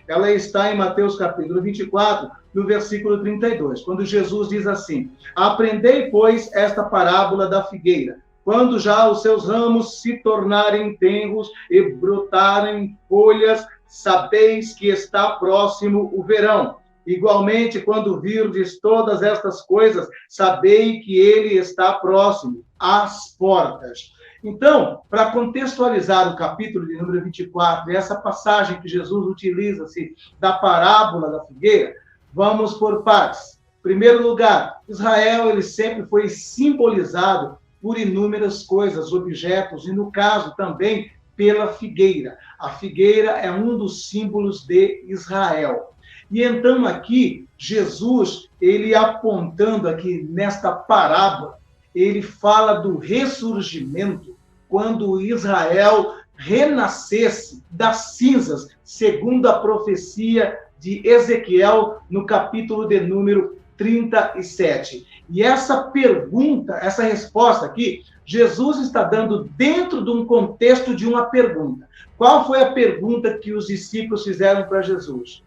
ela está em Mateus capítulo 24, no versículo 32, quando Jesus diz assim: aprendei, pois, esta parábola da figueira. Quando já os seus ramos se tornarem tenros e brotarem folhas, sabeis que está próximo o verão. Igualmente, quando virdes todas estas coisas, sabei que ele está próximo, às portas. Então, para contextualizar o capítulo de número 24, essa passagem que Jesus utiliza-se da parábola da figueira, vamos por partes. Em primeiro lugar, Israel ele sempre foi simbolizado por inúmeras coisas, objetos, e no caso também pela figueira. A figueira é um dos símbolos de Israel. E então aqui, Jesus, ele apontando aqui nesta parábola, ele fala do ressurgimento, quando Israel renascesse das cinzas, segundo a profecia de Ezequiel, no capítulo de número 37. E essa pergunta, essa resposta aqui, Jesus está dando dentro de um contexto de uma pergunta. Qual foi a pergunta que os discípulos fizeram para Jesus?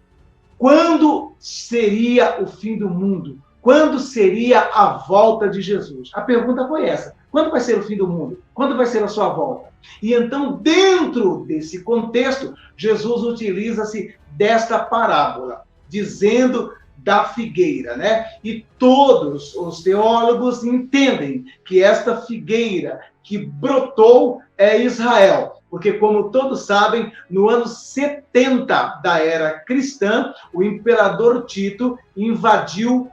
Quando seria o fim do mundo? Quando seria a volta de Jesus? A pergunta foi essa. Quando vai ser o fim do mundo? Quando vai ser a sua volta? E então, dentro desse contexto, Jesus utiliza-se desta parábola, dizendo da figueira, né? E todos os teólogos entendem que esta figueira que brotou é Israel, porque, como todos sabem, no ano 70 da era cristã, o imperador Tito invadiu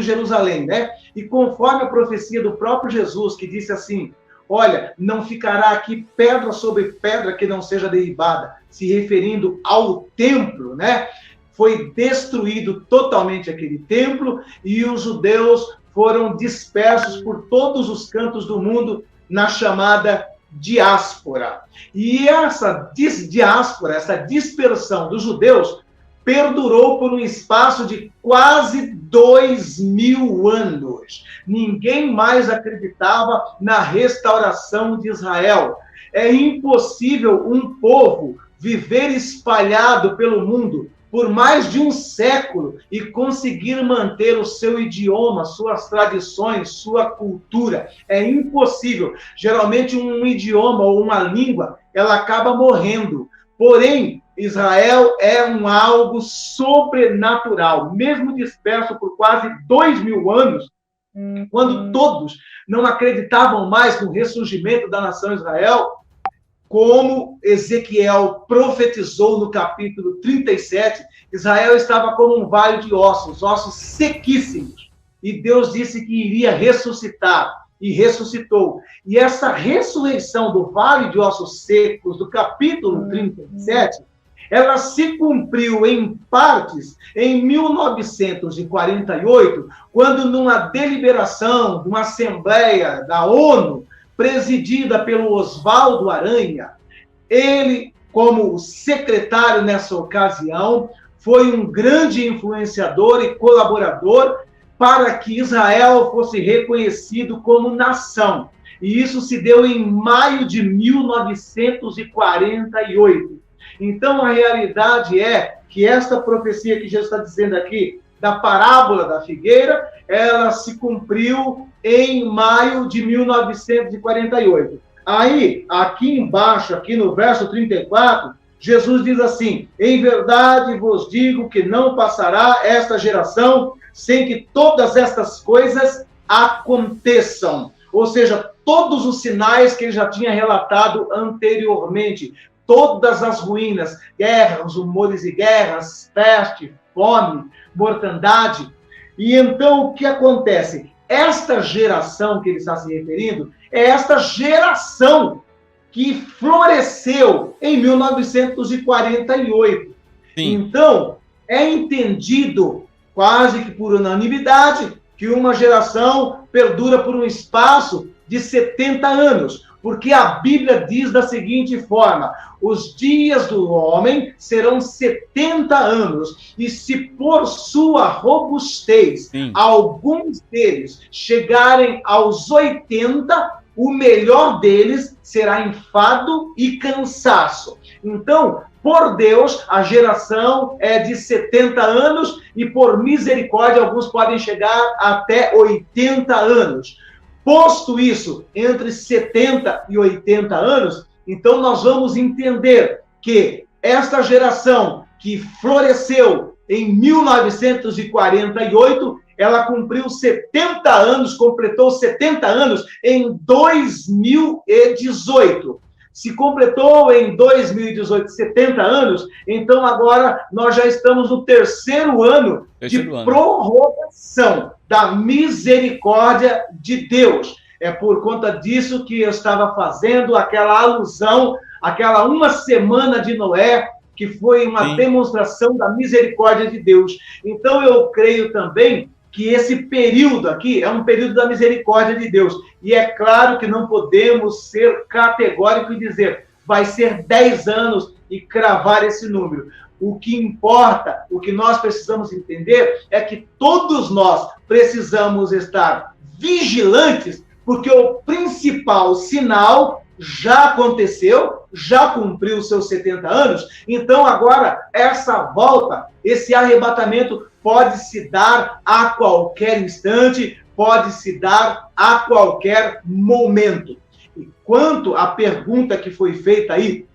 Jerusalém, né? E conforme a profecia do próprio Jesus, que disse assim: olha, não ficará aqui pedra sobre pedra que não seja derribada, se referindo ao templo, né? Foi destruído totalmente aquele templo e os judeus foram dispersos por todos os cantos do mundo na chamada diáspora. E essa diáspora, essa dispersão dos judeus, perdurou por um espaço de quase 2000 anos. Ninguém mais acreditava na restauração de Israel. É impossível um povo viver espalhado pelo mundo por mais de um século e conseguir manter o seu idioma, suas tradições, sua cultura. É impossível. Geralmente um idioma ou uma língua, ela acaba morrendo. Porém, Israel é algo sobrenatural, mesmo disperso por quase 2000 anos, quando todos não acreditavam mais no ressurgimento da nação Israel, como Ezequiel profetizou no capítulo 37, Israel estava como um vale de ossos sequíssimos. E Deus disse que iria ressuscitar, e ressuscitou. E essa ressurreição do vale de ossos secos, do capítulo 37, ela se cumpriu em partes em 1948, quando numa deliberação de uma assembleia da ONU, presidida pelo Oswaldo Aranha, ele, como secretário nessa ocasião, foi um grande influenciador e colaborador para que Israel fosse reconhecido como nação. E isso se deu em maio de 1948. Então, a realidade é que esta profecia que Jesus está dizendo aqui, da parábola da figueira, ela se cumpriu em maio de 1948. Aí, aqui embaixo, aqui no verso 34, Jesus diz assim: em verdade vos digo que não passará esta geração sem que todas estas coisas aconteçam. Ou seja, todos os sinais que ele já tinha relatado anteriormente, todas as ruínas, guerras, rumores de guerras, peste, fome, mortandade. E então o que acontece? Esta geração que ele está se referindo é esta geração que floresceu em 1948. Sim. Então, é entendido quase que por unanimidade que uma geração perdura por um espaço de 70 anos, porque a Bíblia diz da seguinte forma: os dias do homem serão 70 anos, e se por sua robustez, alguns deles chegarem aos 80, o melhor deles será enfado e cansaço. Então, por Deus, a geração é de 70 anos e por misericórdia alguns podem chegar até 80 anos. Posto isso, entre 70 e 80 anos, então nós vamos entender que esta geração que floresceu em 1948, ela cumpriu 70 anos, completou 70 anos em 2018. Se completou em 2018 70 anos, então agora nós já estamos no terceiro ano de prorrogação da misericórdia de Deus. É por conta disso que eu estava fazendo aquela alusão, aquela uma semana de Noé, que foi uma demonstração da misericórdia de Deus. Então eu creio também que esse período aqui é um período da misericórdia de Deus. E é claro que não podemos ser categóricos e dizer, vai ser 10 anos e cravar esse número. O que importa, o que nós precisamos entender é que todos nós precisamos estar vigilantes, porque o principal sinal já aconteceu, já cumpriu os seus 70 anos, então agora essa volta, esse arrebatamento pode se dar a qualquer instante, pode se dar a qualquer momento. E quanto à pergunta que foi feita aí,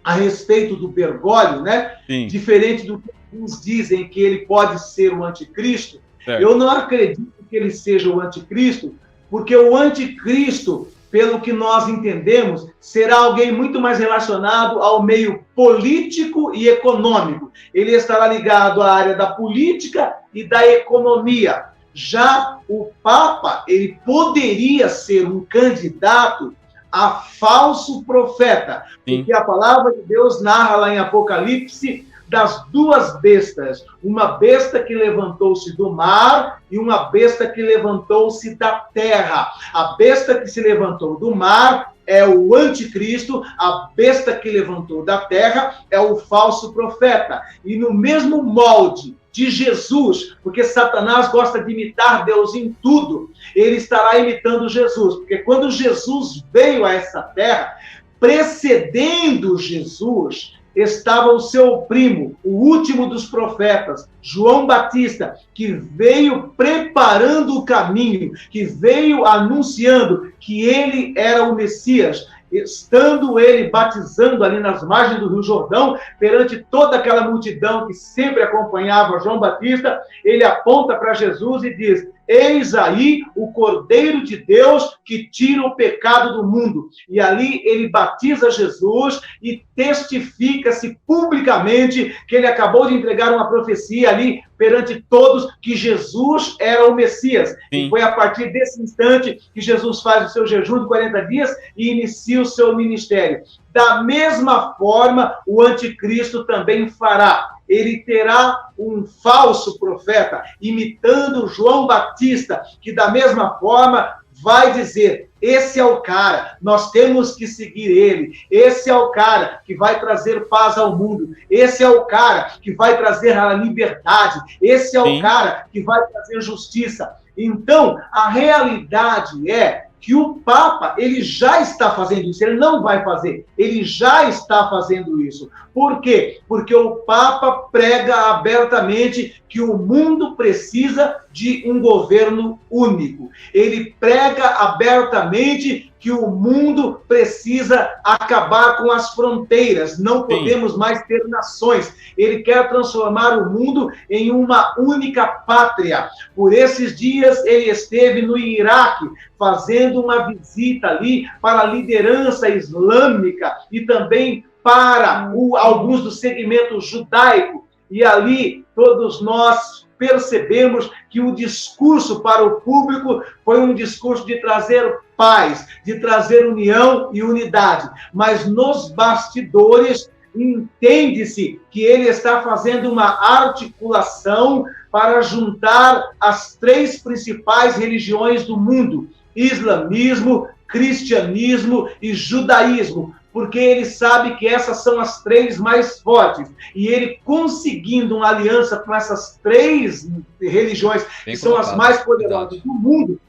a respeito do Bergoglio, né? Sim. Diferente do que alguns dizem que ele pode ser o anticristo, certo. Eu não acredito que ele seja o anticristo, porque o anticristo, pelo que nós entendemos, será alguém muito mais relacionado ao meio político e econômico. Ele estará ligado à área da política e da economia. Já o Papa, ele poderia ser um candidato a falso profeta, porque a palavra de Deus narra lá em Apocalipse das duas bestas, uma besta que levantou-se do mar e uma besta que levantou-se da terra. A besta que se levantou do mar é o anticristo, a besta que levantou da terra é o falso profeta. E no mesmo molde de Jesus, porque Satanás gosta de imitar Deus em tudo, ele estará imitando Jesus, porque quando Jesus veio a essa terra, precedendo Jesus, estava o seu primo, o último dos profetas, João Batista, que veio preparando o caminho, que veio anunciando que ele era o Messias, estando ele batizando ali nas margens do Rio Jordão, perante toda aquela multidão que sempre acompanhava João Batista, ele aponta para Jesus e diz: eis aí o Cordeiro de Deus que tira o pecado do mundo. E ali ele batiza Jesus e testifica-se publicamente que ele acabou de entregar uma profecia ali perante todos que Jesus era o Messias. Sim. E foi a partir desse instante que Jesus faz o seu jejum de 40 dias e inicia o seu ministério. Da mesma forma, o anticristo também fará. Ele terá um falso profeta, imitando João Batista, que da mesma forma vai dizer: esse é o cara, nós temos que seguir ele, esse é o cara que vai trazer paz ao mundo, esse é o cara que vai trazer a liberdade, esse é o cara que vai trazer justiça. Então, a realidade é que o Papa, ele já está fazendo isso, ele não vai fazer, ele já está fazendo isso. Por quê? Porque o Papa prega abertamente que o mundo precisa de um governo único. Ele prega abertamente que o mundo precisa acabar com as fronteiras, não podemos mais ter nações. Ele quer transformar o mundo em uma única pátria. Por esses dias, ele esteve no Iraque, fazendo uma visita ali para a liderança islâmica e também para alguns do segmento judaico. E ali, todos nós percebemos que o discurso para o público foi um discurso de trazer paz, de trazer união e unidade. Mas nos bastidores, entende-se que ele está fazendo uma articulação para juntar as três principais religiões do mundo: islamismo, cristianismo e judaísmo, porque ele sabe que essas são as três mais fortes. E ele, conseguindo uma aliança com essas três religiões, que são as mais poderosas do mundo,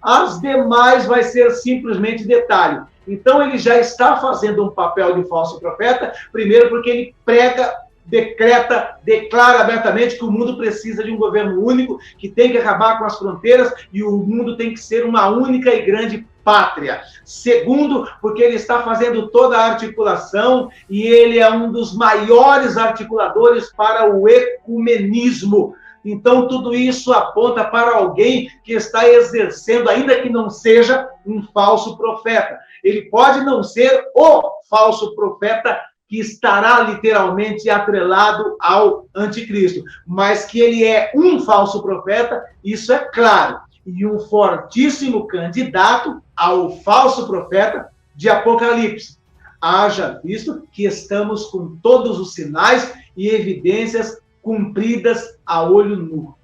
As demais vai ser simplesmente detalhe. Então, ele já está fazendo um papel de falso profeta, primeiro porque ele prega, decreta, declara abertamente que o mundo precisa de um governo único, que tem que acabar com as fronteiras e o mundo tem que ser uma única e grande pátria. Segundo, porque ele está fazendo toda a articulação e ele é um dos maiores articuladores para o ecumenismo. Então, tudo isso aponta para alguém que está exercendo, ainda que não seja um falso profeta. Ele pode não ser o falso profeta que estará literalmente atrelado ao anticristo, mas que ele é um falso profeta, isso é claro, e um fortíssimo candidato ao falso profeta de Apocalipse. Haja visto que estamos com todos os sinais e evidências cumpridas a olho nu.